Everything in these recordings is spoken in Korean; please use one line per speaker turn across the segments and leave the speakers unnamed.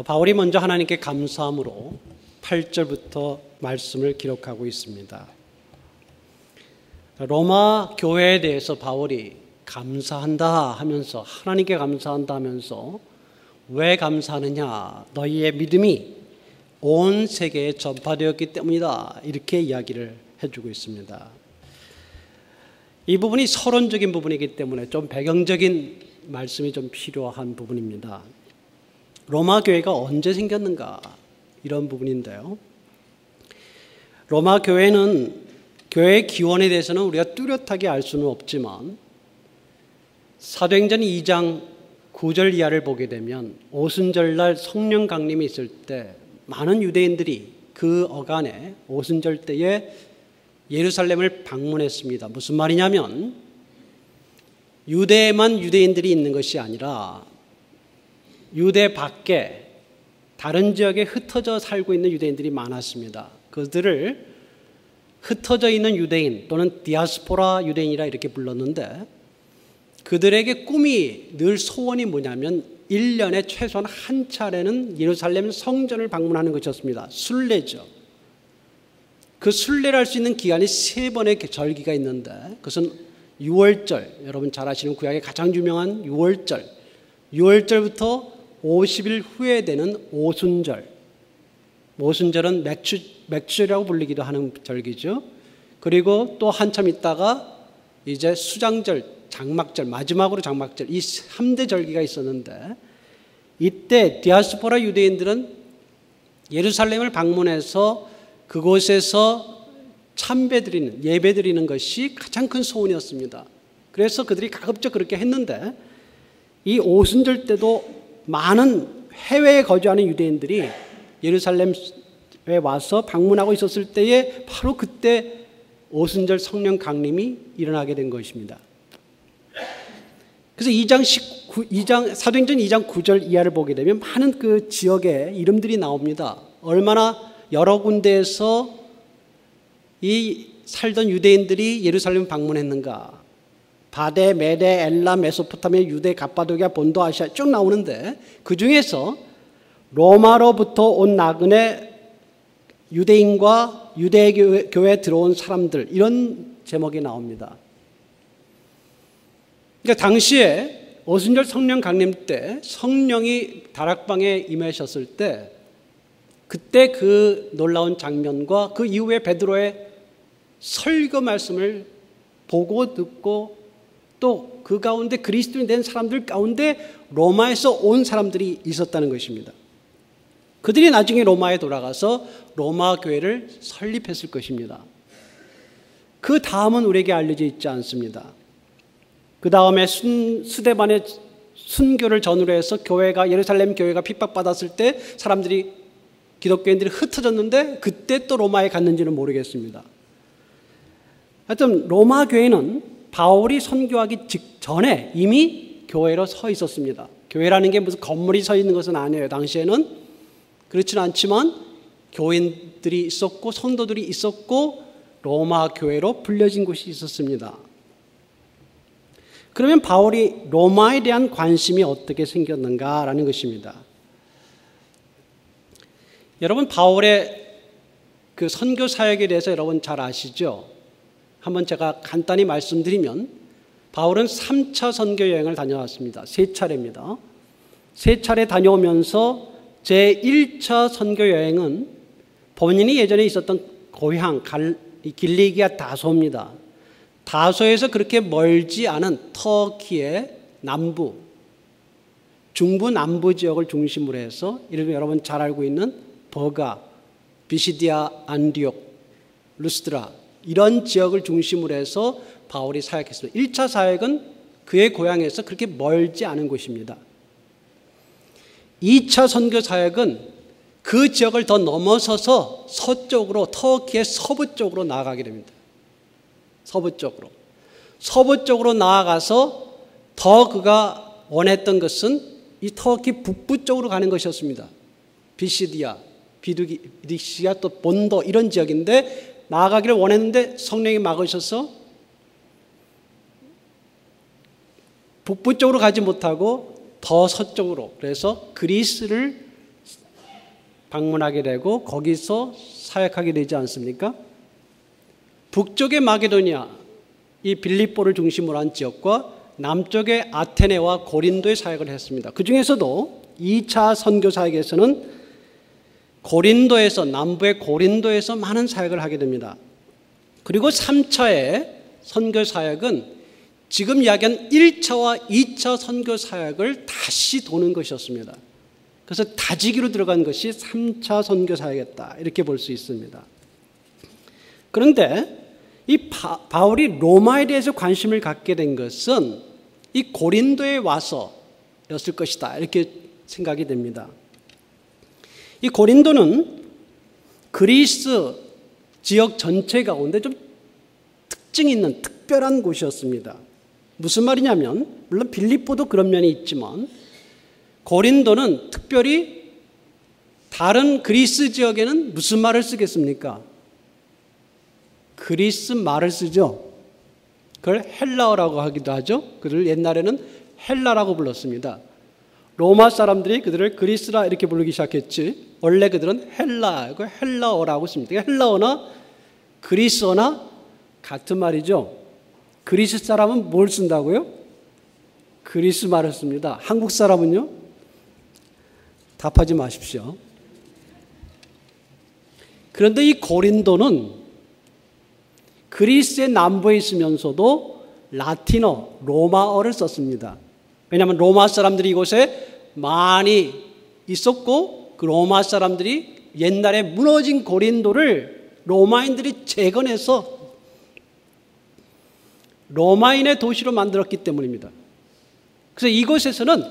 바울이 먼저 하나님께 감사함으로 8절부터 말씀을 기록하고 있습니다. 로마 교회에 대해서 바울이 감사한다 하면서, 하나님께 감사한다 하면서 왜 감사하느냐, 너희의 믿음이 온 세계에 전파되었기 때문이다, 이렇게 이야기를 해주고 있습니다. 이 부분이 서론적인 부분이기 때문에 좀 배경적인 말씀이 좀 필요한 부분입니다. 로마 교회가 언제 생겼는가, 이런 부분인데요. 로마 교회는, 교회의 기원에 대해서는 우리가 뚜렷하게 알 수는 없지만 사도행전 2장 9절 이하를 보게 되면 오순절날 성령 강림이 있을 때 많은 유대인들이 그 어간에 오순절 때에 예루살렘을 방문했습니다. 무슨 말이냐면 유대에만 유대인들이 있는 것이 아니라 유대 밖에 다른 지역에 흩어져 살고 있는 유대인들이 많았습니다. 그들을 흩어져 있는 유대인 또는 디아스포라 유대인이라 이렇게 불렀는데, 그들에게 꿈이, 늘 소원이 뭐냐면 1년에 최소한 한 차례는 예루살렘 성전을 방문하는 것이었습니다. 순례죠. 그 순례를 할 수 있는 기간이 3번의 절기가 있는데, 그것은 6월절, 여러분 잘 아시는 구약의 가장 유명한 6월절, 6월절부터 50일 후에 되는 오순절, 오순절은 맥주절이라고 불리기도 하는 절기죠. 그리고 또 한참 있다가 이제 수장절, 장막절, 마지막으로 장막절, 이 3대 절기가 있었는데, 이때 디아스포라 유대인들은 예루살렘을 방문해서 그곳에서 참배드리는, 예배드리는 것이 가장 큰 소원이었습니다. 그래서 그들이 가급적 그렇게 했는데, 이 오순절 때도 많은 해외에 거주하는 유대인들이 예루살렘에 와서 방문하고 있었을 때에 바로 그때 오순절 성령 강림이 일어나게 된 것입니다. 그래서 사도행전 2장 9절 이하를 보게 되면 많은 그 지역의 이름들이 나옵니다. 얼마나 여러 군데에서 이 살던 유대인들이 예루살렘 방문했는가. 바데, 메데, 엘라, 메소포타미아, 유대, 갑바도기아, 본도, 아시아 쭉 나오는데, 그 중에서 로마로부터 온 나그네 유대인과 유대교회에 들어온 사람들, 이런 제목이 나옵니다. 그러니까 당시에 오순절 성령 강림 때 성령이 다락방에 임하셨을 때, 그때 그 놀라운 장면과 그 이후에 베드로의 설교 말씀을 보고 듣고 또 그 가운데 그리스도인 된 사람들 가운데 로마에서 온 사람들이 있었다는 것입니다. 그들이 나중에 로마에 돌아가서 로마 교회를 설립했을 것입니다. 그 다음은 우리에게 알려져 있지 않습니다. 그 다음에 스데반의 순교를 전후로 해서 교회가, 예루살렘 교회가 핍박받았을 때 사람들이, 기독교인들이 흩어졌는데 그때 또 로마에 갔는지는 모르겠습니다. 하여튼 로마 교회는 바울이 선교하기 직전에 이미 교회로 서 있었습니다. 교회라는 게 무슨 건물이 서 있는 것은 아니에요. 당시에는 그렇지는 않지만 교인들이 있었고 성도들이 있었고 로마 교회로 불려진 곳이 있었습니다. 그러면 바울이 로마에 대한 관심이 어떻게 생겼는가라는 것입니다. 여러분, 바울의 그 선교 사역에 대해서 여러분 잘 아시죠? 한번 제가 간단히 말씀드리면, 바울은 3차 선교 여행을 다녀왔습니다. 3차례입니다. 3차례 다녀오면서 제1차 선교 여행은 본인이 예전에 있었던 고향 길리기아 다소입니다. 다소에서 그렇게 멀지 않은 터키의 남부, 중부 남부 지역을 중심으로 해서, 이를 여러분 잘 알고 있는 버가, 비시디아, 안디옥, 루스드라, 이런 지역을 중심으로 해서 바울이 사역했습니다. 1차 사역은 그의 고향에서 그렇게 멀지 않은 곳입니다. 2차 선교 사역은 그 지역을 더 넘어서서 서쪽으로, 터키의 서부 쪽으로 나아가게 됩니다. 서부 쪽으로 나아가서 더 그가 원했던 것은 이 터키 북부 쪽으로 가는 것이었습니다. 비시디아, 비두기시아, 또 본도, 이런 지역인데 나아가기를 원했는데 성령이 막으셔서 북부 쪽으로 가지 못하고 더 서쪽으로, 그래서 그리스를 방문하게 되고 거기서 사역하게 되지 않습니까? 북쪽의 마게도니아, 이 빌립보를 중심으로 한 지역과 남쪽의 아테네와 고린도에 사역을 했습니다. 그 중에서도 2차 선교 사역에서는 고린도에서, 남부의 고린도에서 많은 사역을 하게 됩니다. 그리고 3차의 선교 사역은 지금 이야기한 1차와 2차 선교 사역을 다시 도는 것이었습니다. 그래서 다지기로 들어간 것이 3차 선교 사역이었다, 이렇게 볼 수 있습니다. 그런데 이 바울이 로마에 대해서 관심을 갖게 된 것은 이 고린도에 와서였을 것이다, 이렇게 생각이 됩니다. 이 고린도는 그리스 지역 전체 가운데 좀 특징이 있는 특별한 곳이었습니다. 무슨 말이냐면, 물론 빌립보도 그런 면이 있지만 고린도는 특별히 다른 그리스 지역에는 무슨 말을 쓰겠습니까? 그리스 말을 쓰죠. 그걸 헬라어라고 하기도 하죠. 그들을 옛날에는 헬라라고 불렀습니다. 로마 사람들이 그들을 그리스라 이렇게 부르기 시작했지, 원래 그들은 헬라어라고 씁니다. 헬라어나 그리스어나 같은 말이죠. 그리스 사람은 뭘 쓴다고요? 그리스 말을 씁니다. 한국 사람은요? 답하지 마십시오. 그런데 이 고린도는 그리스의 남부에 있으면서도 라틴어, 로마어를 썼습니다. 왜냐하면 로마 사람들이 이곳에 많이 있었고, 그 로마 사람들이 옛날에 무너진 고린도를 로마인들이 재건해서 로마인의 도시로 만들었기 때문입니다. 그래서 이곳에서는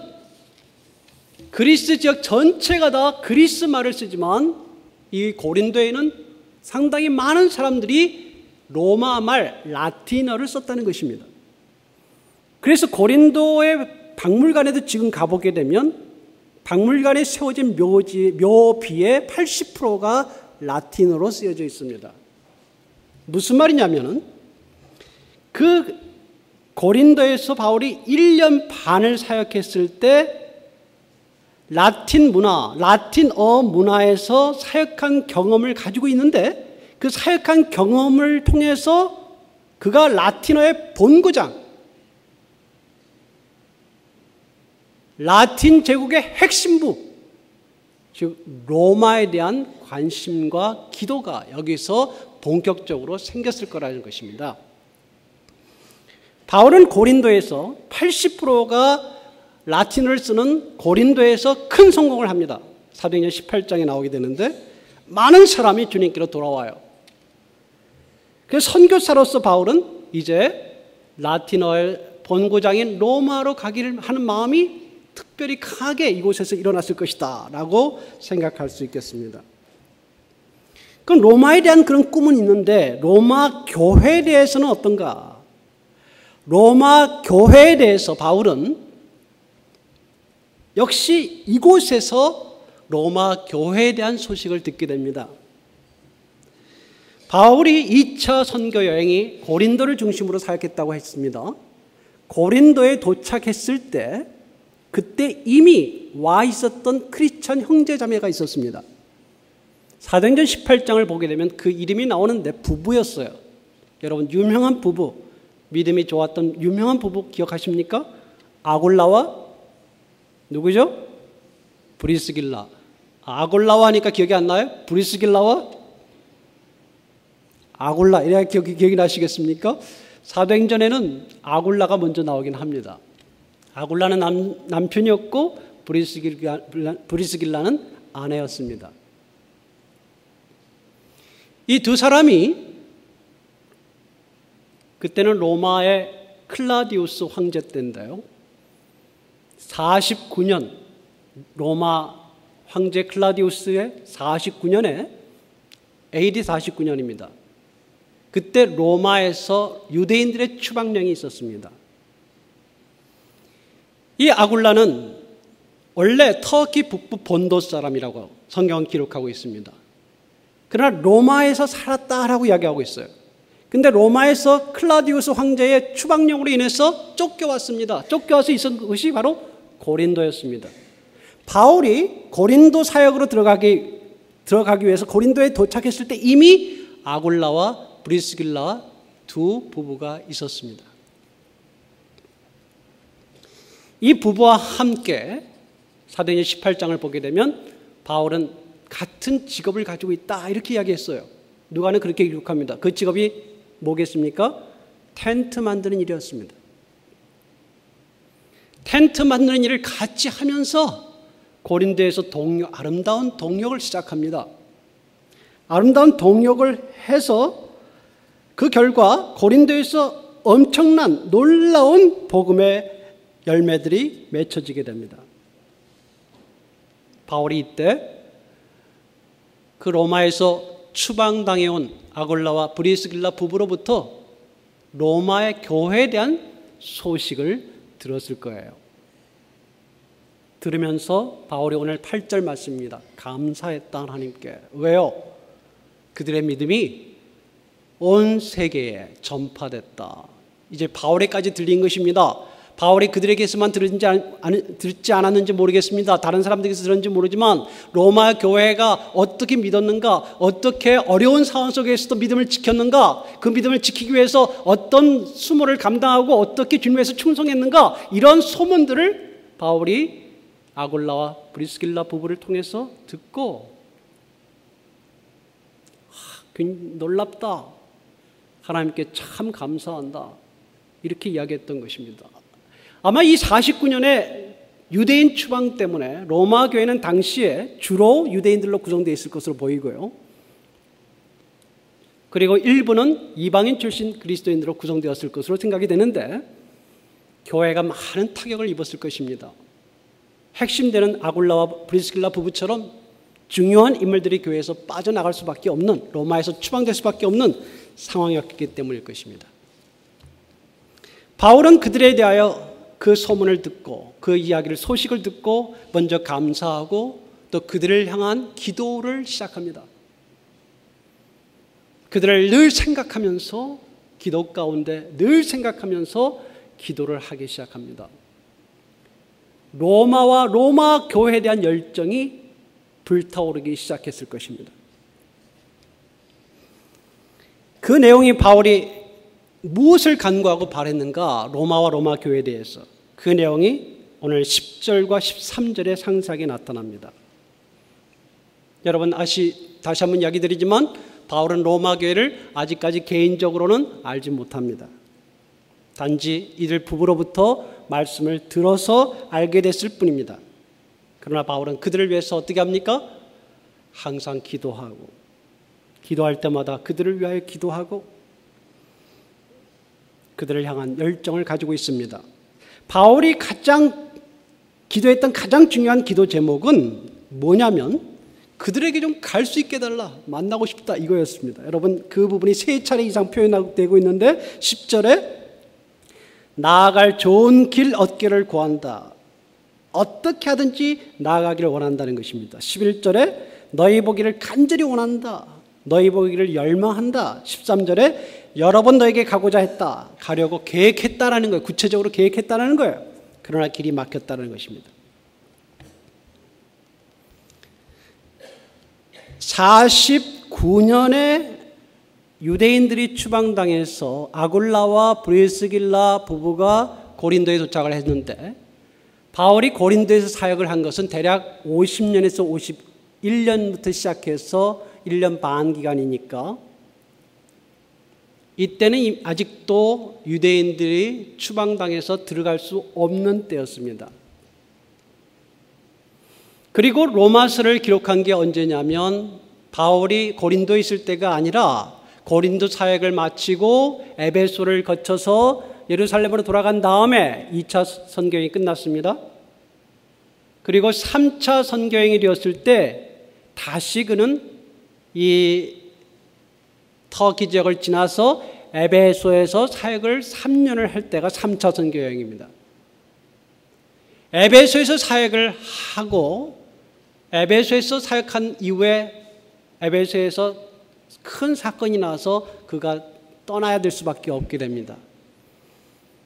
그리스 지역 전체가 다 그리스 말을 쓰지만 이 고린도에는 상당히 많은 사람들이 로마 말, 라틴어를 썼다는 것입니다. 그래서 고린도의 박물관에도 지금 가보게 되면 박물관에 세워진 묘비의 80%가 라틴어로 쓰여져 있습니다. 무슨 말이냐면은 그 고린도에서 바울이 1년 반을 사역했을 때 라틴 문화, 라틴어 문화에서 사역한 경험을 가지고 있는데, 그 사역한 경험을 통해서 그가 라틴어의 본고장, 라틴 제국의 핵심부, 즉 로마에 대한 관심과 기도가 여기서 본격적으로 생겼을 거라는 것입니다. 바울은 고린도에서 80%가 라틴어를 쓰는 고린도에서 큰 성공을 합니다. 사도행전 18장에 나오게 되는데 많은 사람이 주님께로 돌아와요. 그래서 선교사로서 바울은 이제 라틴어의 본고장인 로마로 가기를 하는 마음이 특별히 강하게 이곳에서 일어났을 것이다 라고 생각할 수 있겠습니다. 그럼 로마에 대한 그런 꿈은 있는데 로마 교회에 대해서는 어떤가? 로마 교회에 대해서 바울은 역시 이곳에서 로마 교회에 대한 소식을 듣게 됩니다. 바울이 2차 선교 여행이 고린도를 중심으로 사역했다고 했습니다. 고린도에 도착했을 때 그때 이미 와 있었던 크리스천 형제자매가 있었습니다. 사도행전 18장을 보게 되면 그 이름이 나오는데 부부였어요. 여러분, 유명한 부부, 믿음이 좋았던 유명한 부부 기억하십니까? 아굴라와 누구죠? 브리스길라. 아굴라와 하니까 기억이 안 나요? 브리스길라와 아굴라, 이래야 기억이 나시겠습니까? 사도행전에는 아굴라가 먼저 나오긴 합니다. 아굴라는 남편이었고 브리스길라는 아내였습니다. 이 두 사람이 그때는 로마의 클라디우스 황제 때인데요, 49년, 로마 황제 클라디우스의 49년에 AD 49년입니다. 그때 로마에서 유대인들의 추방령이 있었습니다. 이 아굴라는 원래 터키 북부 본도 사람이라고 성경은 기록하고 있습니다. 그러나 로마에서 살았다라고 이야기하고 있어요. 근데 로마에서 클라디우스 황제의 추방령으로 인해서 쫓겨왔습니다. 쫓겨와서 있었던 것이 바로 고린도였습니다. 바울이 고린도 사역으로 들어가기 들어가기 위해서 고린도에 도착했을 때 이미 아굴라와 브리스길라 두 부부가 있었습니다. 이 부부와 함께 사도행전 18장을 보게 되면 바울은 같은 직업을 가지고 있다 이렇게 이야기했어요. 누가는 그렇게 기록합니다. 그 직업이 뭐겠습니까? 텐트 만드는 일이었습니다. 텐트 만드는 일을 같이 하면서 고린도에서 아름다운 동역을 시작합니다. 아름다운 동역을 해서 그 결과 고린도에서 엄청난 놀라운 복음의 열매들이 맺혀지게 됩니다. 바울이 이때 그 로마에서 추방당해온 아굴라와 브리스길라 부부로부터 로마의 교회에 대한 소식을 들었을 거예요. 들으면서 바울이 오늘 8절 말씀입니다. 감사했다 하나님께. 왜요? 그들의 믿음이 온 세계에 전파됐다. 이제 바울에까지 들린 것입니다. 바울이 그들에게서만 듣지 않았는지 모르겠습니다. 다른 사람들에게서 들었는지 모르지만 로마 교회가 어떻게 믿었는가, 어떻게 어려운 상황 속에서도 믿음을 지켰는가, 그 믿음을 지키기 위해서 어떤 수모를 감당하고 어떻게 주님 위해서 충성했는가, 이런 소문들을 바울이 아굴라와 브리스길라 부부를 통해서 듣고 놀랍다, 하나님께 참 감사한다, 이렇게 이야기했던 것입니다. 아마 이 49년의 유대인 추방 때문에 로마 교회는 당시에 주로 유대인들로 구성되어 있을 것으로 보이고요. 그리고 일부는 이방인 출신 그리스도인들로 구성되었을 것으로 생각이 되는데 교회가 많은 타격을 입었을 것입니다. 핵심되는 아굴라와 브리스길라 부부처럼 중요한 인물들이 교회에서 빠져나갈 수밖에 없는, 로마에서 추방될 수밖에 없는 상황이었기 때문일 것입니다. 바울은 그들에 대하여 그 소문을 듣고 그 이야기를, 소식을 듣고 먼저 감사하고 또 그들을 향한 기도를 시작합니다. 그들을 늘 생각하면서, 기도 가운데 늘 생각하면서 기도를 하기 시작합니다. 로마 교회에 대한 열정이 불타오르기 시작했을 것입니다. 그 내용이 바울이 무엇을 간구하고 바랬는가, 로마 교회에 대해서, 그 내용이 오늘 10절과 13절에 상세하게 나타납니다. 여러분 다시 한번 이야기 드리지만 바울은 로마 교회를 아직까지 개인적으로는 알지 못합니다. 단지 이들 부부로부터 말씀을 들어서 알게 됐을 뿐입니다. 그러나 바울은 그들을 위해서 어떻게 합니까? 항상 기도하고, 기도할 때마다 그들을 위하여 기도하고 그들을 향한 열정을 가지고 있습니다. 바울이 기도했던 가장 중요한 기도 제목은 뭐냐면 그들에게 좀 갈 수 있게 해달라, 만나고 싶다, 이거였습니다. 여러분, 그 부분이 3차례 이상 표현되고 있는데 10절에 나아갈 좋은 길 얻기를 구한다, 어떻게 하든지 나아가기를 원한다는 것입니다. 11절에 너희 보기를 간절히 원한다, 너희 보기를 열망한다. 13절에 여러 번 너에게 가고자 했다, 가려고 계획했다라는 거예요. 구체적으로 계획했다라는 거예요. 그러나 길이 막혔다는 것입니다. 49년에 유대인들이 추방당해서 아굴라와 브리스길라 부부가 고린도에 도착을 했는데 바울이 고린도에서 사역을 한 것은 대략 50년에서 51년부터 시작해서 1년 반 기간이니까 이때는 아직도 유대인들이 추방당해서 들어갈 수 없는 때였습니다. 그리고 로마서를 기록한 게 언제냐면 바울이 고린도에 있을 때가 아니라 고린도 사역을 마치고 에베소를 거쳐서 예루살렘으로 돌아간 다음에 2차 선교행이 끝났습니다. 그리고 3차 선교행이 되었을 때 다시 그는 이 터키 지역을 지나서 에베소에서 사역을 3년을 할 때가 3차 선교여행입니다. 에베소에서 사역을 하고 에베소에서 사역한 이후에 에베소에서 큰 사건이 나서 그가 떠나야 될 수밖에 없게 됩니다.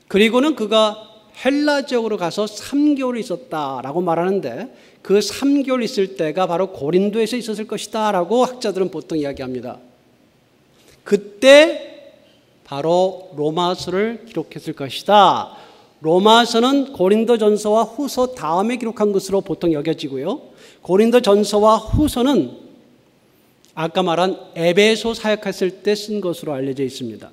그리고는 그가 헬라 지역으로 가서 3개월 있었다라고 말하는데 그 3개월 있을 때가 바로 고린도에서 있었을 것이다 라고 학자들은 보통 이야기합니다. 그때 바로 로마서를 기록했을 것이다. 로마서는 고린도전서와 후서 다음에 기록한 것으로 보통 여겨지고요. 고린도전서와 후서는 아까 말한 에베소 사역했을 때 쓴 것으로 알려져 있습니다.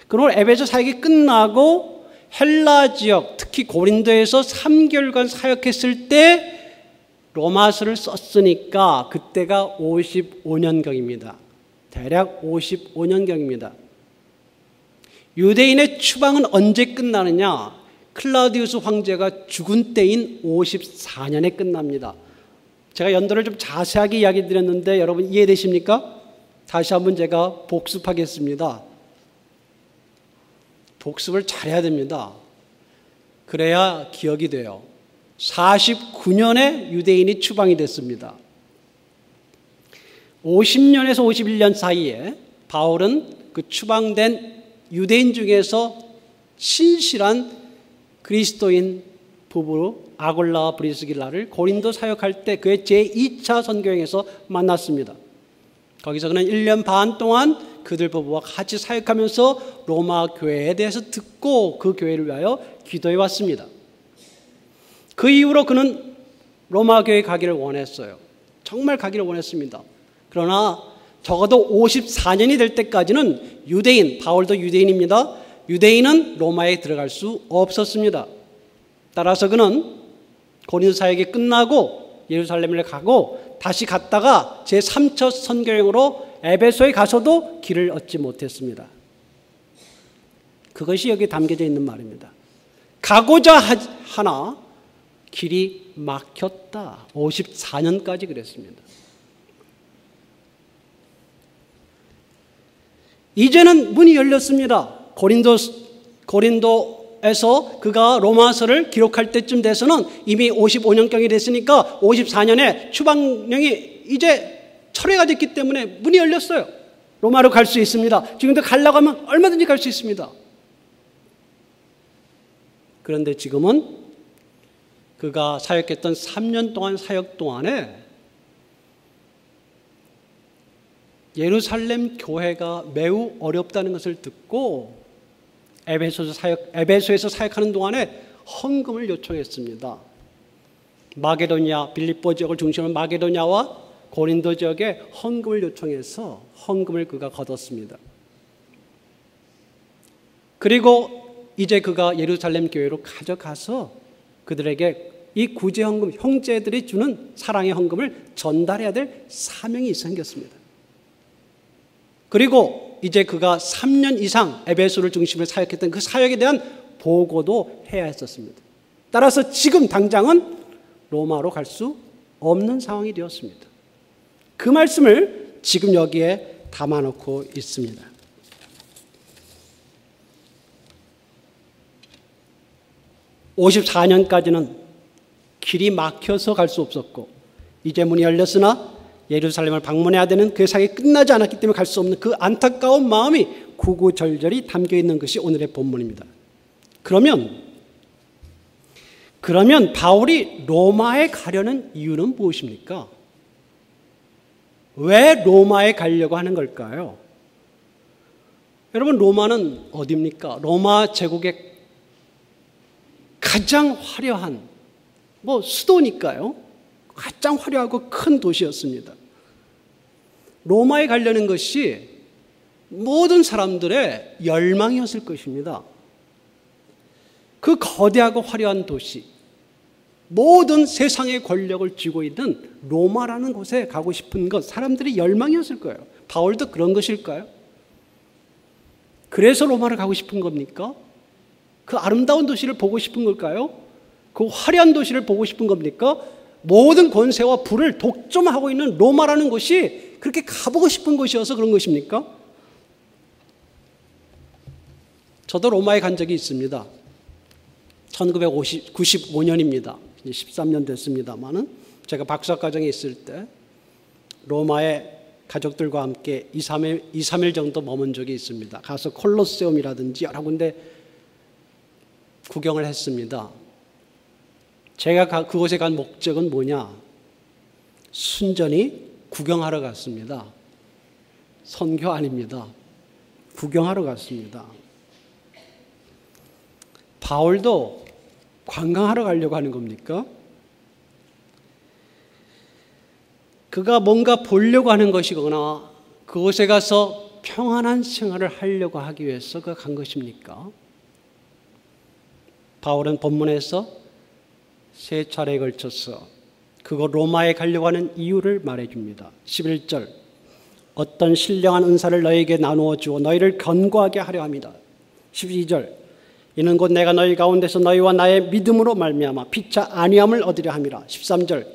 그러면 에베소 사역이 끝나고 헬라 지역, 특히 고린도에서 3개월간 사역했을 때 로마서를 썼으니까 그때가 55년경입니다. 대략 55년경입니다. 유대인의 추방은 언제 끝나느냐? 클라우디우스 황제가 죽은 때인 54년에 끝납니다. 제가 연도를 좀 자세하게 이야기 드렸는데 여러분 이해되십니까? 다시 한번 제가 복습하겠습니다. 복습을 잘해야 됩니다. 그래야 기억이 돼요. 49년에 유대인이 추방이 됐습니다. 50년에서 51년 사이에 바울은 그 추방된 유대인 중에서 신실한 그리스도인 부부 아골라와 브리스길라를 고린도 사역할 때 그의 제2차 선교행에서 만났습니다. 거기서 그는 1년 반 동안 그들 부부와 같이 사역하면서 로마 교회에 대해서 듣고 그 교회를 위하여 기도해 왔습니다. 그 이후로 그는 로마 교회에 가기를 원했어요. 정말 가기를 원했습니다. 그러나 적어도 54년이 될 때까지는 유대인, 바울도 유대인입니다. 유대인은 로마에 들어갈 수 없었습니다. 따라서 그는 고린도 사역이 끝나고 예루살렘을 가고 다시 갔다가 제3차 선교행으로 에베소에 가서도 길을 얻지 못했습니다. 그것이 여기 담겨져 있는 말입니다. 가고자 하나 길이 막혔다. 54년까지 그랬습니다. 이제는 문이 열렸습니다. 고린도에서 그가 로마서를 기록할 때쯤 돼서는 이미 55년경이 됐으니까 54년에 추방령이 이제 철회가 됐기 때문에 문이 열렸어요. 로마로 갈 수 있습니다. 지금도 가려고 하면 얼마든지 갈 수 있습니다. 그런데 지금은 그가 사역했던 3년 동안 사역 동안에 예루살렘 교회가 매우 어렵다는 것을 듣고 에베소에서 사역하는 동안에 헌금을 요청했습니다. 마게도냐, 빌립보 지역을 중심으로 마게도냐와 고린도 지역에 헌금을 요청해서 헌금을 그가 거뒀습니다. 그리고 이제 그가 예루살렘 교회로 가져가서 그들에게 이 구제 헌금, 형제들이 주는 사랑의 헌금을 전달해야 될 사명이 생겼습니다. 그리고 이제 그가 3년 이상 에베소를 중심으로 사역했던 그 사역에 대한 보고도 해야 했었습니다. 따라서 지금 당장은 로마로 갈 수 없는 상황이 되었습니다. 그 말씀을 지금 여기에 담아놓고 있습니다. (54년까지는) 길이 막혀서 갈 수 없었고 이제 문이 열렸으나 예루살렘을 방문해야 되는 그 사역이 끝나지 않았기 때문에 갈 수 없는 그 안타까운 마음이 구구절절히 담겨있는 것이 오늘의 본문입니다. 그러면 바울이 로마에 가려는 이유는 무엇입니까? 왜 로마에 가려고 하는 걸까요? 여러분, 로마는 어디입니까? 로마 제국의 가장 화려한 수도니까요. 가장 화려하고 큰 도시였습니다. 로마에 가려는 것이 모든 사람들의 열망이었을 것입니다. 그 거대하고 화려한 도시, 모든 세상의 권력을 쥐고 있는 로마라는 곳에 가고 싶은 것, 사람들의 열망이었을 거예요. 바울도 그런 것일까요? 그래서 로마를 가고 싶은 겁니까? 그 아름다운 도시를 보고 싶은 걸까요? 그 화려한 도시를 보고 싶은 겁니까? 모든 권세와 부를 독점하고 있는 로마라는 곳이 그렇게 가보고 싶은 곳이어서 그런 것입니까? 저도 로마에 간 적이 있습니다. 1995년입니다. 13년 됐습니다만은 제가 박사과정에 있을 때 로마에 가족들과 함께 2, 3일 정도 머문 적이 있습니다. 가서 콜로세움이라든지 여러 군데 구경을 했습니다. 그곳에 간 목적은 뭐냐? 순전히 구경하러 갔습니다. 선교 아닙니다. 구경하러 갔습니다. 바울도 관광하러 가려고 하는 겁니까? 그가 뭔가 보려고 하는 것이거나 그곳에 가서 평안한 생활을 하려고 하기 위해서 그가 간 것입니까? 바울은 본문에서 세 차례에 걸쳐서 그곳 로마에 가려고 하는 이유를 말해줍니다. 11절, 어떤 신령한 은사를 너희에게 나누어 주어 너희를 견고하게 하려 합니다. 12절, 이는 곧 내가 너희 가운데서 너희와 나의 믿음으로 말미암아 피차 안위함을 얻으려 함이라. 13절,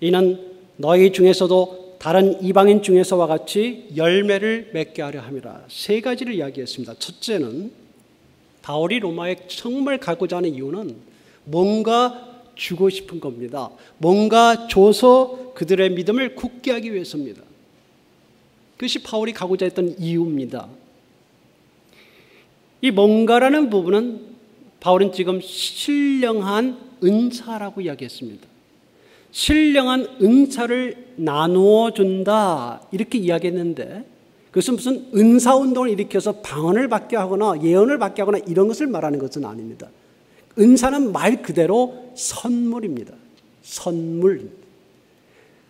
이는 너희 중에서도 다른 이방인 중에서와 같이 열매를 맺게 하려 함이라. 세 가지를 이야기했습니다. 첫째는 바울이 로마에 정말 가고자 하는 이유는 뭔가 주고 싶은 겁니다. 뭔가 줘서 그들의 믿음을 굳게 하기 위해서입니다. 그것이 바울이 가고자 했던 이유입니다. 이 뭔가라는 부분은 바울은 지금 신령한 은사라고 이야기했습니다. 신령한 은사를 나누어 준다 이렇게 이야기했는데 그것은 무슨 은사운동을 일으켜서 방언을 받게 하거나 예언을 받게 하거나 이런 것을 말하는 것은 아닙니다. 은사는 말 그대로 선물입니다. 선물.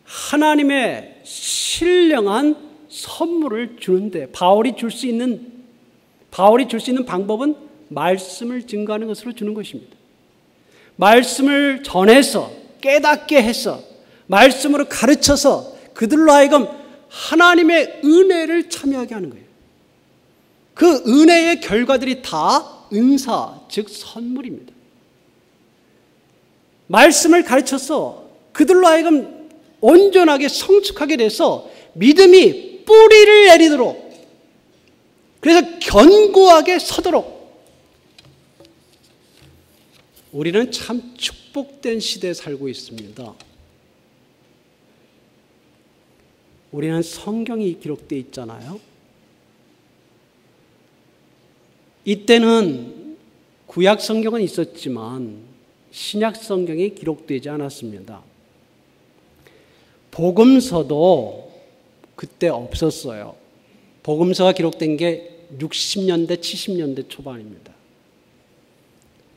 하나님의 신령한 선물을 주는데 바울이 줄 수 있는 방법은 말씀을 증거하는 것으로 주는 것입니다. 말씀을 전해서 깨닫게 해서 말씀으로 가르쳐서 그들로 하여금 하나님의 은혜를 참여하게 하는 거예요. 그 은혜의 결과들이 다 은사, 즉 선물입니다. 말씀을 가르쳐서 그들로 하여금 온전하게 성숙하게 돼서 믿음이 뿌리를 내리도록, 그래서 견고하게 서도록. 우리는 참 축복된 시대에 살고 있습니다. 우리는 성경이 기록되어 있잖아요. 이때는 구약 성경은 있었지만 신약 성경이 기록되지 않았습니다. 복음서도 그때 없었어요. 복음서가 기록된 게 60년대, 70년대 초반입니다.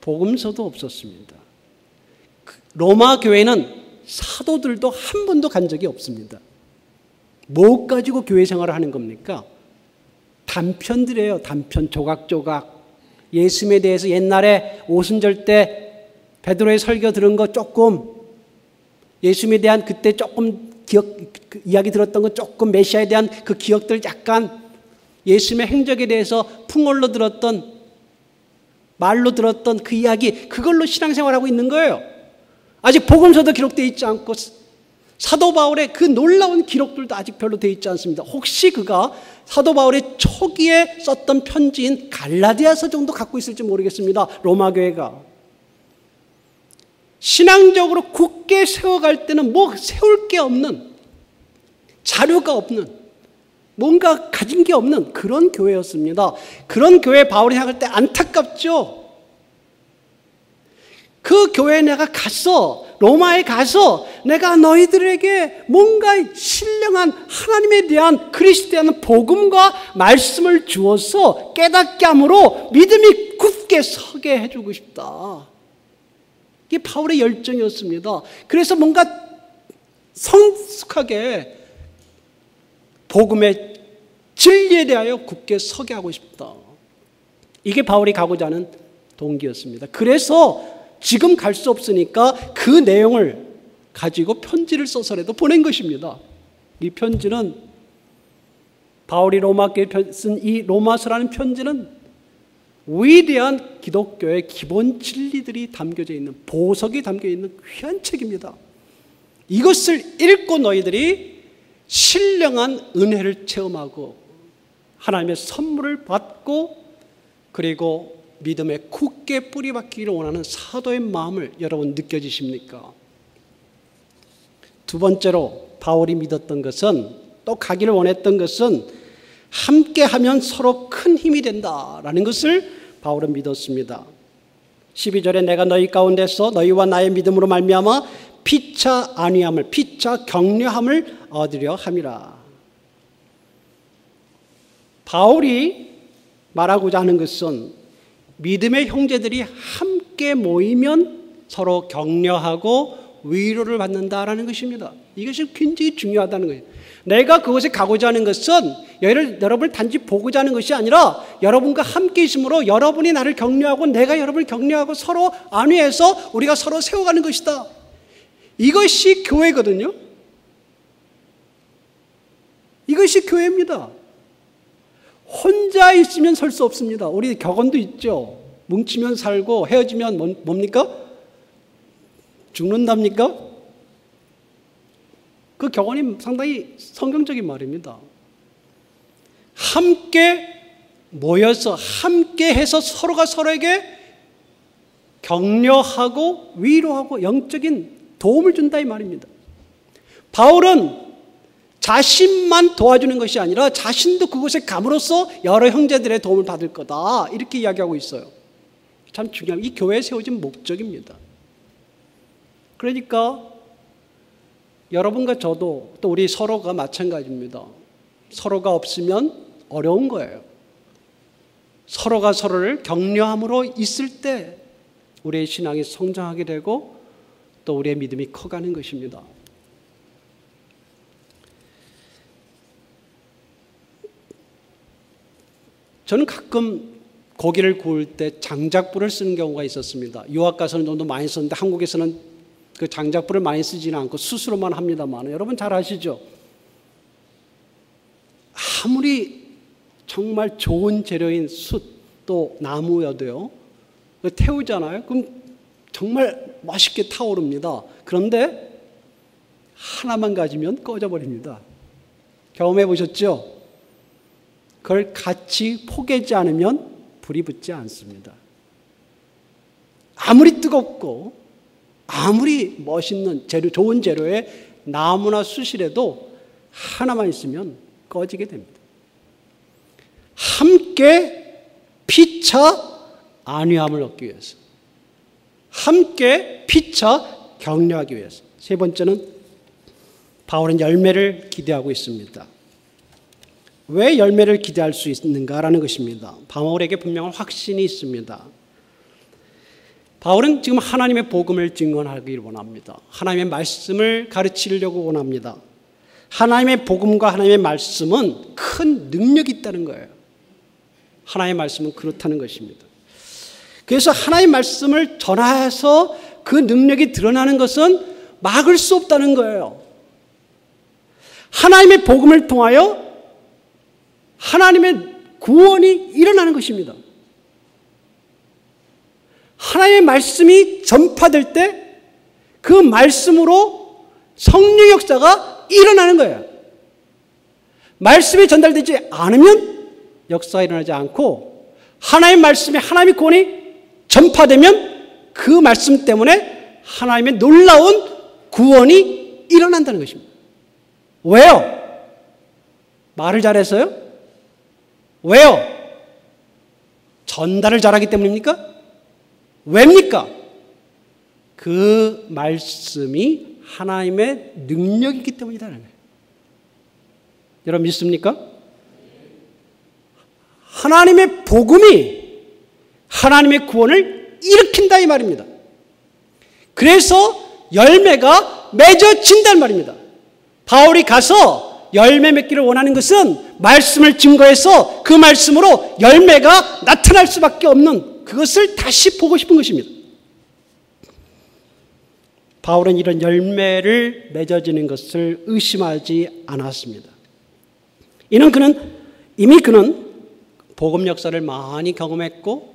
복음서도 없었습니다. 로마 교회는 사도들도 한 번도 간 적이 없습니다. 뭐 가지고 교회 생활을 하는 겁니까? 단편들이에요. 단편, 조각조각. 예수님에 대해서 옛날에 오순절 때 베드로의 설교 들은 거 조금, 예수님에 대한 그때 조금 이야기 들었던 거 조금, 메시아에 대한 그 기억들 약간, 예수님의 행적에 대해서 풍월로 들었던, 말로 들었던 그 이야기, 그걸로 신앙생활하고 있는 거예요. 아직 복음서도 기록되어 있지 않고 사도 바울의 그 놀라운 기록들도 아직 별로 되어 있지 않습니다. 혹시 그가 사도 바울의 초기에 썼던 편지인 갈라디아서 정도 갖고 있을지 모르겠습니다. 로마 교회가. 신앙적으로 굳게 세워갈 때는 뭐 세울 게 없는, 자료가 없는, 뭔가 가진 게 없는 그런 교회였습니다. 그런 교회에 바울이 생각할 때 안타깝죠. 그 교회에 내가 가서, 로마에 가서 내가 너희들에게 뭔가 신령한 하나님에 대한, 그리스도에 대한 복음과 말씀을 주어서 깨닫게 함으로 믿음이 굳게 서게 해주고 싶다. 이게 바울의 열정이었습니다. 그래서 뭔가 성숙하게 복음의 진리에 대하여 굳게 서게 하고 싶다. 이게 바울이 가고자 하는 동기였습니다. 그래서 지금 갈 수 없으니까 그 내용을 가지고 편지를 써서라도 보낸 것입니다. 이 편지는, 바울이 로마교에 쓴 이 로마서라는 편지는 위대한 기독교의 기본 진리들이 담겨져 있는, 보석이 담겨 있는 귀한 책입니다. 이것을 읽고 너희들이 신령한 은혜를 체험하고 하나님의 선물을 받고 그리고 믿음에 굳게 뿌리박히기를 원하는 사도의 마음을 여러분 느껴지십니까? 두 번째로 바울이 믿었던 것은, 또 가기를 원했던 것은 함께하면 서로 큰 힘이 된다라는 것을 바울은 믿었습니다. 12절에 내가 너희 가운데서 너희와 나의 믿음으로 말미암아 피차 안위함을, 피차 격려함을 얻으려 함이라. 바울이 말하고자 하는 것은 믿음의 형제들이 함께 모이면 서로 격려하고 위로를 받는다라는 것입니다. 이것이 굉장히 중요하다는 거예요. 내가 그곳에 가고자 하는 것은 여러분을 단지 보고자 하는 것이 아니라 여러분과 함께 있으므로 여러분이 나를 격려하고 내가 여러분을 격려하고 서로 안위해서 우리가 서로 세워가는 것이다. 이것이 교회거든요. 이것이 교회입니다. 혼자 있으면 설 수 없습니다. 우리 격언도 있죠. 뭉치면 살고 헤어지면 뭡니까? 죽는답니까? 그 격언이 상당히 성경적인 말입니다. 함께 모여서 함께 해서 서로가 서로에게 격려하고 위로하고 영적인 도움을 준다 이 말입니다. 바울은 자신만 도와주는 것이 아니라 자신도 그곳에 감으로써 여러 형제들의 도움을 받을 거다 이렇게 이야기하고 있어요. 참 중요한 이 교회에 세워진 목적입니다. 그러니까 여러분과 저도 또 우리 서로가 마찬가지입니다. 서로가 없으면 어려운 거예요. 서로가 서로를 격려함으로 있을 때 우리의 신앙이 성장하게 되고 또 우리의 믿음이 커가는 것입니다. 저는 가끔 고기를 구울 때 장작불을 쓰는 경우가 있었습니다. 유학 가서는 좀 더 많이 썼는데 한국에서는 그 장작불을 많이 쓰지는 않고 숯으로만 합니다만 여러분 잘 아시죠? 아무리 정말 좋은 재료인 숯 또 나무여도요 태우잖아요. 그럼 정말 맛있게 타오릅니다. 그런데 하나만 가지면 꺼져버립니다. 경험해 보셨죠? 그걸 같이 포개지 않으면 불이 붙지 않습니다. 아무리 뜨겁고 아무리 멋있는 재료, 좋은 재료에 나무나 숯이라도 하나만 있으면 꺼지게 됩니다. 함께 피차 안위함을 얻기 위해서, 함께 피차 격려하기 위해서. 세 번째는 바울은 열매를 기대하고 있습니다. 왜 열매를 기대할 수 있는가라는 것입니다. 바울에게 분명한 확신이 있습니다. 바울은 지금 하나님의 복음을 증언하기를 원합니다. 하나님의 말씀을 가르치려고 원합니다. 하나님의 복음과 하나님의 말씀은 큰 능력이 있다는 거예요. 하나님의 말씀은 그렇다는 것입니다. 그래서 하나님의 말씀을 전해서 그 능력이 드러나는 것은 막을 수 없다는 거예요. 하나님의 복음을 통하여 하나님의 구원이 일어나는 것입니다. 하나님의 말씀이 전파될 때 그 말씀으로 성령 역사가 일어나는 거예요. 말씀이 전달되지 않으면 역사가 일어나지 않고 하나님의 말씀에 하나님의 구원이 전파되면 그 말씀 때문에 하나님의 놀라운 구원이 일어난다는 것입니다. 왜요? 말을 잘해서요? 왜요? 전달을 잘하기 때문입니까? 왜입니까? 그 말씀이 하나님의 능력이기 때문이라는 거예요. 여러분 믿습니까? 하나님의 복음이 하나님의 구원을 일으킨다 이 말입니다. 그래서 열매가 맺어진다는 말입니다. 바울이 가서 열매 맺기를 원하는 것은 말씀을 증거해서 그 말씀으로 열매가 나타날 수밖에 없는 그것을 다시 보고 싶은 것입니다. 바울은 이런 열매를 맺어지는 것을 의심하지 않았습니다. 이는 이미 그는 복음 역사를 많이 경험했고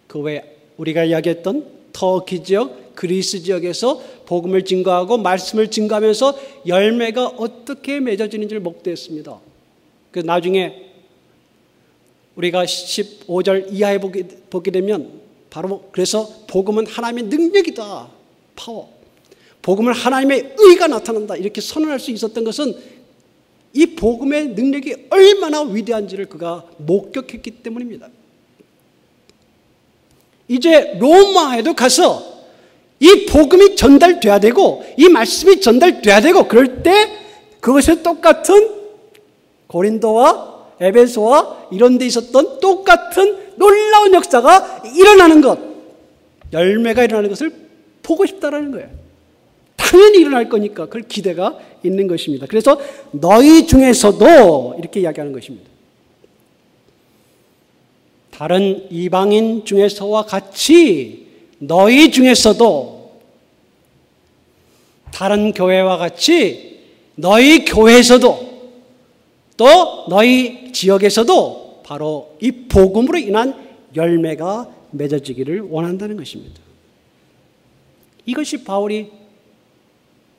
그 외 우리가 이야기했던 터키 지역, 그리스 지역에서 복음을 증거하고 말씀을 증거하면서 열매가 어떻게 맺어지는지를 목도했습니다. 그 나중에 우리가 15절 이하에 보게 되면 바로 그래서 복음은 하나님의 능력이다. 파워. 복음은 하나님의 의가 나타난다. 이렇게 선언할 수 있었던 것은 이 복음의 능력이 얼마나 위대한지를 그가 목격했기 때문입니다. 이제 로마에도 가서 이 복음이 전달돼야 되고 이 말씀이 전달돼야 되고 그럴 때 그것을 똑같은 고린도와 에베소와 이런 데 있었던 똑같은 놀라운 역사가 일어나는 것, 열매가 일어나는 것을 보고 싶다라는 거예요. 당연히 일어날 거니까 그걸 기대가 있는 것입니다. 그래서 너희 중에서도 이렇게 이야기하는 것입니다. 다른 이방인 중에서와 같이 너희 중에서도 다른 교회와 같이 너희 교회에서도 또 너희 지역에서도 바로 이 복음으로 인한 열매가 맺어지기를 원한다는 것입니다. 이것이 바울이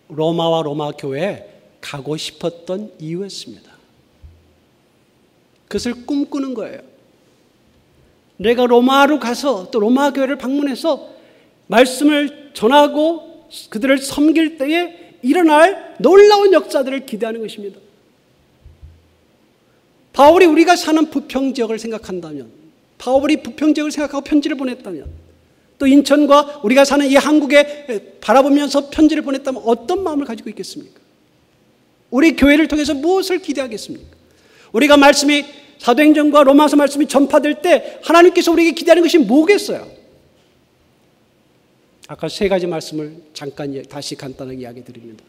로마와 로마 교회에 가고 싶었던 이유였습니다. 그것을 꿈꾸는 거예요. 내가 로마로 가서 또 로마 교회를 방문해서 말씀을 전하고 그들을 섬길 때에 일어날 놀라운 역사들을 기대하는 것입니다. 바울이 우리가 사는 부평 지역을 생각한다면, 바울이 부평 지역을 생각하고 편지를 보냈다면, 또 인천과 우리가 사는 이 한국에 바라보면서 편지를 보냈다면 어떤 마음을 가지고 있겠습니까? 우리 교회를 통해서 무엇을 기대하겠습니까? 우리가 말씀이 사도행전과 로마서 말씀이 전파될 때 하나님께서 우리에게 기대하는 것이 뭐겠어요? 아까 세 가지 말씀을 잠깐 다시 간단하게 이야기 드립니다.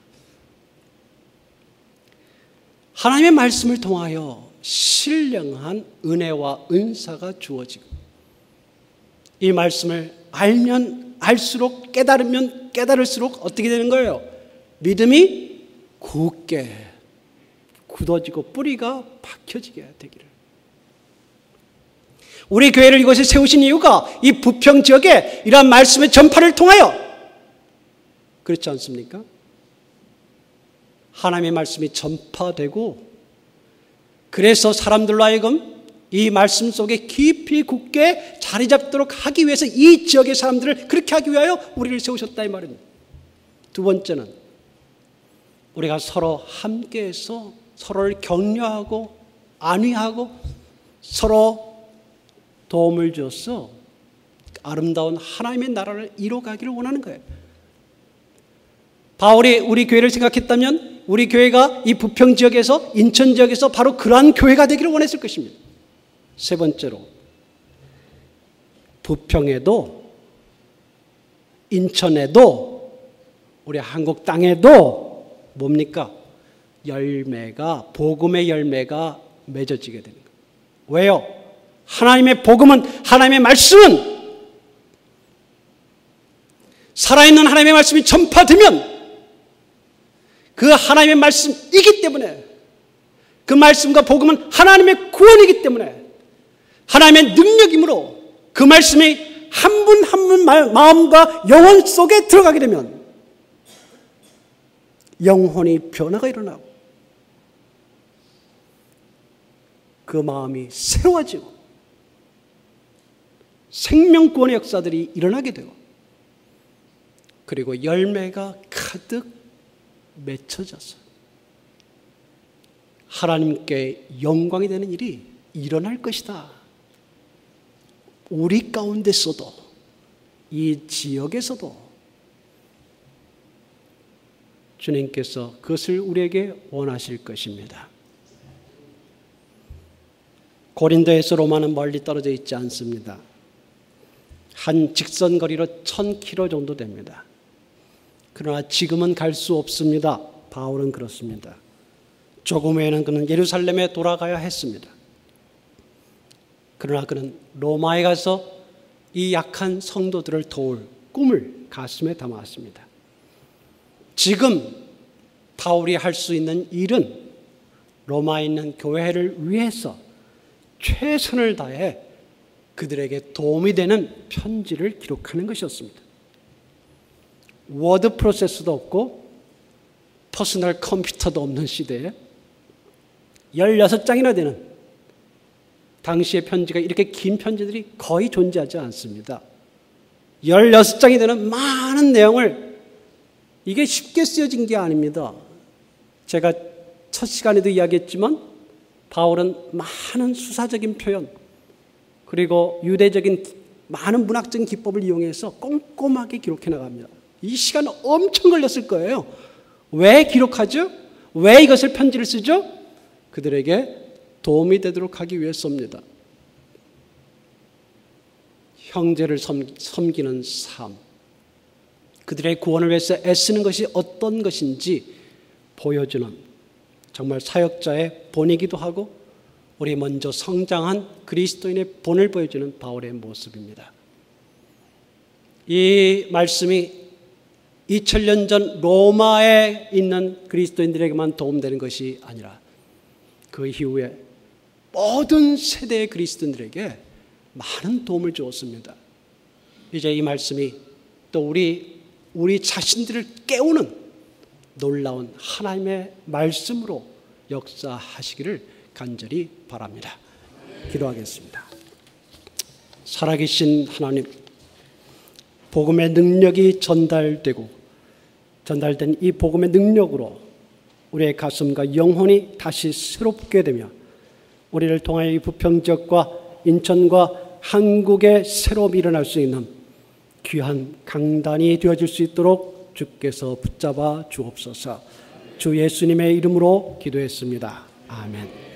하나님의 말씀을 통하여 신령한 은혜와 은사가 주어지고 이 말씀을 알면 알수록 깨달으면 깨달을수록 어떻게 되는 거예요? 믿음이 굳게 굳어지고 뿌리가 박혀지게 되기를. 우리 교회를 이곳에 세우신 이유가 이 부평 지역에 이러한 말씀의 전파를 통하여 그렇지 않습니까? 하나님의 말씀이 전파되고 그래서 사람들로 하여금 이 말씀 속에 깊이 굳게 자리 잡도록 하기 위해서 이 지역의 사람들을 그렇게 하기 위하여 우리를 세우셨다 이 말입니다. 두 번째는 우리가 서로 함께해서 서로를 격려하고 안위하고 서로 도움을 줘서 아름다운 하나님의 나라를 이뤄가기를 원하는 거예요. 바울이 우리 교회를 생각했다면 우리 교회가 이 부평 지역에서 인천 지역에서 바로 그러한 교회가 되기를 원했을 것입니다. 세 번째로 부평에도 인천에도 우리 한국 땅에도 뭡니까? 열매가 복음의 열매가 맺어지게 되는 거예요. 왜요? 하나님의 복음은 하나님의 말씀은 살아있는 하나님의 말씀이 전파되면 그 하나님의 말씀이기 때문에 그 말씀과 복음은 하나님의 구원이기 때문에 하나님의 능력이므로 그 말씀이 한 분 한 분 마음과 영혼 속에 들어가게 되면 영혼이 변화가 일어나고 그 마음이 새로워지고 생명구원의 역사들이 일어나게 되고 그리고 열매가 가득 맺혀져서 하나님께 영광이 되는 일이 일어날 것이다. 우리 가운데서도 이 지역에서도 주님께서 그것을 우리에게 원하실 것입니다. 고린도에서 로마는 멀리 떨어져 있지 않습니다. 한 직선거리로 1000km 정도 됩니다. 그러나 지금은 갈 수 없습니다. 바울은 그렇습니다. 조금 후에는 그는 예루살렘에 돌아가야 했습니다. 그러나 그는 로마에 가서 이 약한 성도들을 도울 꿈을 가슴에 담았습니다. 지금 바울이 할 수 있는 일은 로마에 있는 교회를 위해서 최선을 다해 그들에게 도움이 되는 편지를 기록하는 것이었습니다. 워드 프로세스도 없고 퍼스널 컴퓨터도 없는 시대에 16장이나 되는 당시의 편지가 이렇게 긴 편지들이 거의 존재하지 않습니다. 16장이 되는 많은 내용을 이게 쉽게 쓰여진 게 아닙니다. 제가 첫 시간에도 이야기했지만 바울은 많은 수사적인 표현 그리고 유대적인 많은 문학적인 기법을 이용해서 꼼꼼하게 기록해 나갑니다. 이 시간 엄청 걸렸을 거예요. 왜 기록하죠? 왜 이것을 편지를 쓰죠? 그들에게 도움이 되도록 하기 위해서입니다. 형제를 섬기는 삶, 그들의 구원을 위해서 애쓰는 것이 어떤 것인지 보여주는 정말 사역자의 본이기도 하고 우리 먼저 성장한 그리스도인의 본을 보여주는 바울의 모습입니다. 이 말씀이 2000년 전 로마에 있는 그리스도인들에게만 도움되는 것이 아니라 그 이후에 모든 세대의 그리스도인들에게 많은 도움을 주었습니다. 이제 이 말씀이 또 우리 자신들을 깨우는 놀라운 하나님의 말씀으로 역사하시기를 간절히 바랍니다. 기도하겠습니다. 살아계신 하나님, 복음의 능력이 전달된 이 복음의 능력으로 우리의 가슴과 영혼이 다시 새롭게 되며 우리를 통하여 이 부평지역과 인천과 한국에 새로 일어날 수 있는 귀한 강단이 되어질 수 있도록 주께서 붙잡아 주옵소서. 주 예수님의 이름으로 기도했습니다. 아멘.